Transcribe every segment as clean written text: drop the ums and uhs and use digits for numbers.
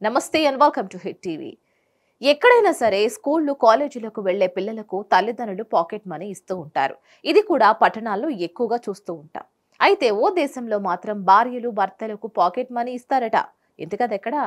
నమస్తే and welcome to hit TV. ఎక్కడైనా సరే స్కూళ్లు కాలేజీలకు వెళ్లే పిల్లలకు తల్లిదండ్రులు పాకెట్ మనీ ఇస్తూ ఉంటారు. ఇది కూడా పట్టణాల్లో ఎక్కువగా చూస్తూ ఉంటాం. అయితే ఓ దేశంలో మాత్రం భార్యలు భర్తలకు పాకెట్ మనీ ఇస్తారట. ఎందుకదెక్కడా?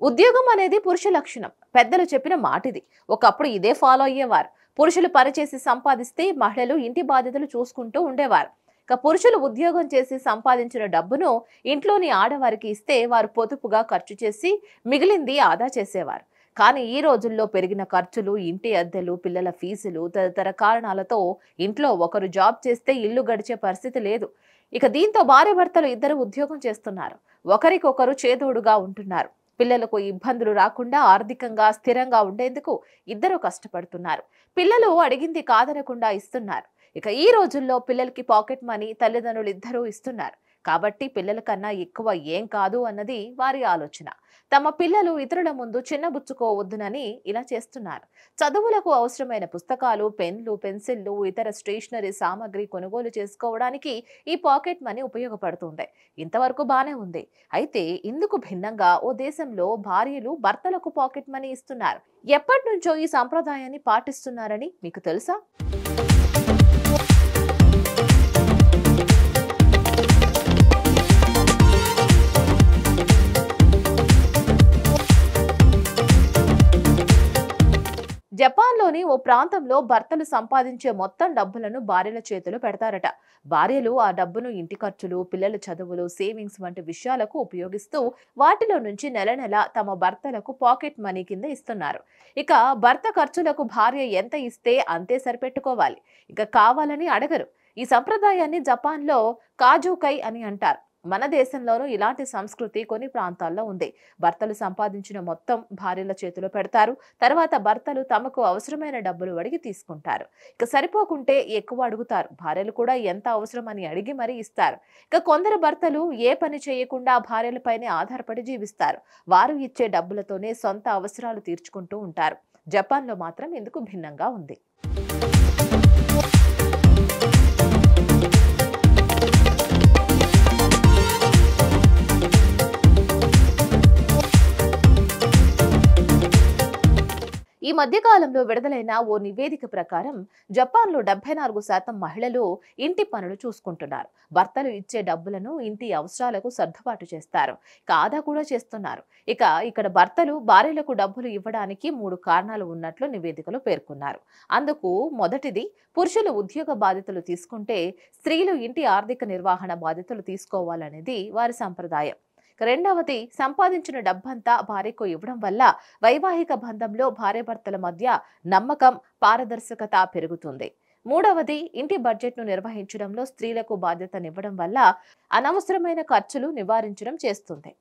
ఉద్యోగం అనేది పురుష లక్షణం. పెద్దలు చెప్పిన మాటిది. ఒకప్పుడు ఇదే ఫాలో అయ్యేవారు. పురుషులు పనిచేసి సంపాదిస్తే మహిళలు ఇంటి బాధ్యతలు చూసుకుంటూ ఉండేవారు. ఇక పురుషులు ఉద్యోగం చేసి సంపాదించిన డబ్బును ఇంట్లోని ఆడవారికి ఇస్తే వారు పొదుపుగా ఖర్చు చేసి మిగిలింది ఆదా చేసేవారు. కానీ ఈ రోజుల్లో పెరిగిన ఖర్చులు, ఇంటి అద్దెలు, పిల్లల ఫీజులు తదితర కారణాలతో ఇంట్లో ఒకరు జాబ్ చేస్తే ఇల్లు గడిచే పరిస్థితి లేదు. ఇక దీంతో భార్యాభర్తలు ఇద్దరు ఉద్యోగం చేస్తున్నారు. ఒకరికొకరు చేదోడుగా ఉంటున్నారు. పిల్లలకు ఇబ్బందులు రాకుండా ఆర్థికంగా స్థిరంగా ఉండేందుకు ఇద్దరు కష్టపడుతున్నారు. పిల్లలు అడిగింది కాదనకుండా ఇస్తున్నారు. ఇక ఈ రోజుల్లో పిల్లలకి పాకెట్ మనీ తల్లిదండ్రులు ఇద్దరూ ఇస్తున్నారు. కాబట్టి పిల్లల కన్నా ఎక్కువ ఏం కాదు అన్నది వారి ఆలోచన. తమ పిల్లలు ఇతరుల ముందు చిన్నబుచ్చుకోవద్దునని ఇలా చేస్తున్నారు. చదువులకు అవసరమైన పుస్తకాలు, పెన్లు, పెన్సిళ్లు, ఇతర స్టేషనరీ సామాగ్రి కొనుగోలు చేసుకోవడానికి ఈ పాకెట్ మనీ ఉపయోగపడుతుంది. ఇంతవరకు బానే ఉంది. అయితే ఇందుకు భిన్నంగా ఓ దేశంలో భార్యలు భర్తలకు పాకెట్ మనీ ఇస్తున్నారు. ఎప్పటి నుంచో ఈ సంప్రదాయాన్ని పాటిస్తున్నారని మీకు తెలుసా? జపాన్లోని ఓ ప్రాంతంలో భర్తలు సంపాదించే మొత్తం డబ్బులను భార్యల చేతిలో పెడతారట. భార్యలు ఆ డబ్బును ఇంటి ఖర్చులు, పిల్లల చదువులు, సేవింగ్స్ వంటి విషయాలకు ఉపయోగిస్తూ వాటిలో నుంచి నెల నెల తమ భర్తలకు పాకెట్ మనీ కింద ఇస్తున్నారు. ఇక భర్త ఖర్చులకు భార్య ఎంత ఇస్తే అంతే సరిపెట్టుకోవాలి. ఇక కావాలని అడగరు. ఈ సంప్రదాయాన్ని జపాన్లో కాజుకై అని అంటారు. మన దేశంలోనూ ఇలాంటి సంస్కృతి కొన్ని ప్రాంతాల్లో ఉంది. భర్తలు సంపాదించిన మొత్తం భార్యల చేతిలో పెడతారు. తర్వాత భర్తలు తమకు అవసరమైన డబ్బులు అడిగి తీసుకుంటారు. ఇక సరిపోకుంటే ఎక్కువ అడుగుతారు. భార్యలు కూడా ఎంత అవసరం అని అడిగి మరీ ఇస్తారు. ఇక కొందరు భర్తలు ఏ పని చేయకుండా భార్యలపైనే ఆధారపడి జీవిస్తారు. వారు ఇచ్చే డబ్బులతోనే సొంత అవసరాలు తీర్చుకుంటూ ఉంటారు. జపాన్లో మాత్రం ఇందుకు భిన్నంగా ఉంది. ఈ మధ్య కాలంలో విడుదలైన ఓ నివేదిక ప్రకారం జపాన్లో 74% మహిళలు ఇంటి పనులు చూసుకుంటున్నారు. భర్తలు ఇచ్చే డబ్బులను ఇంటి అవసరాలకు సర్దుబాటు చేస్తారు. ఆదా కూడా చేస్తున్నారు. ఇక్కడ భర్తలు భార్యలకు డబ్బులు ఇవ్వడానికి 3 కారణాలు ఉన్నట్లు నివేదికలో పేర్కొన్నారు. అందుకు మొదటిది, పురుషులు ఉద్యోగ బాధ్యతలు తీసుకుంటే స్త్రీలు ఇంటి ఆర్థిక నిర్వహణ బాధ్యతలు తీసుకోవాలనేది వారి సంప్రదాయం. రెండవది, సంపాదించిన డబ్బంతా భార్యకు ఇవ్వడం వల్ల వైవాహిక బంధంలో భార్యాభర్తల మధ్య నమ్మకం, పారదర్శకత పెరుగుతుంది. మూడవది, ఇంటి బడ్జెట్ను నిర్వహించడంలో స్త్రీలకు బాధ్యతనివ్వడం వల్ల అనవసరమైన ఖర్చులు నివారించడం చేస్తుంది.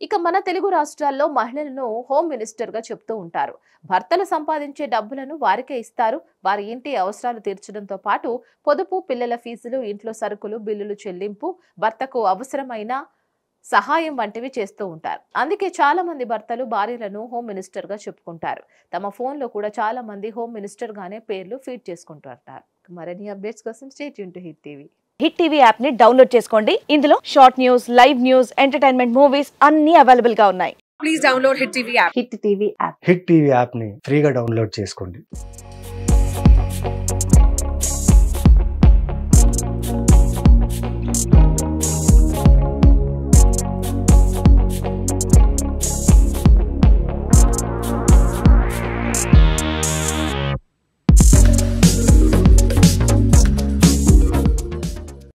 ఇక మన తెలుగు రాష్ట్రాల్లో మహిళలను హోమ్ మినిస్టర్ గా చెప్తూ ఉంటారు. భర్తలు సంపాదించే డబ్బులను వారికే ఇస్తారు. వారి ఇంటి అవసరాలు తీర్చడంతో పాటు పొదుపు, పిల్లల ఫీజులు, ఇంట్లో సరుకులు, బిల్లులు చెల్లింపు, భర్తకు అవసరమైన సహాయం వంటివి చేస్తూ ఉంటారు. అందుకే చాలా మంది భర్తలు భార్యలను హోమ్ మినిస్టర్ గా చెప్పుకుంటారు. తమ ఫోన్ లో కూడా చాలా మంది హోమ్ మినిస్టర్ గానే పేర్లు ఫీడ్ చేసుకుంటుంటారు. మరిన్ని అప్డేట్స్ కోసం stay tune to hit TV. Hit TV app ని డౌన్లోడ్ చేసుకోండి. ఇందులో short news, live news, entertainment movies అన్ని అవైలబుల్ గా ఉన్నాయి. Please download hit TV app. Hit TV app ని ఫ్రీగా డౌన్లోడ్ చేసుకోండి.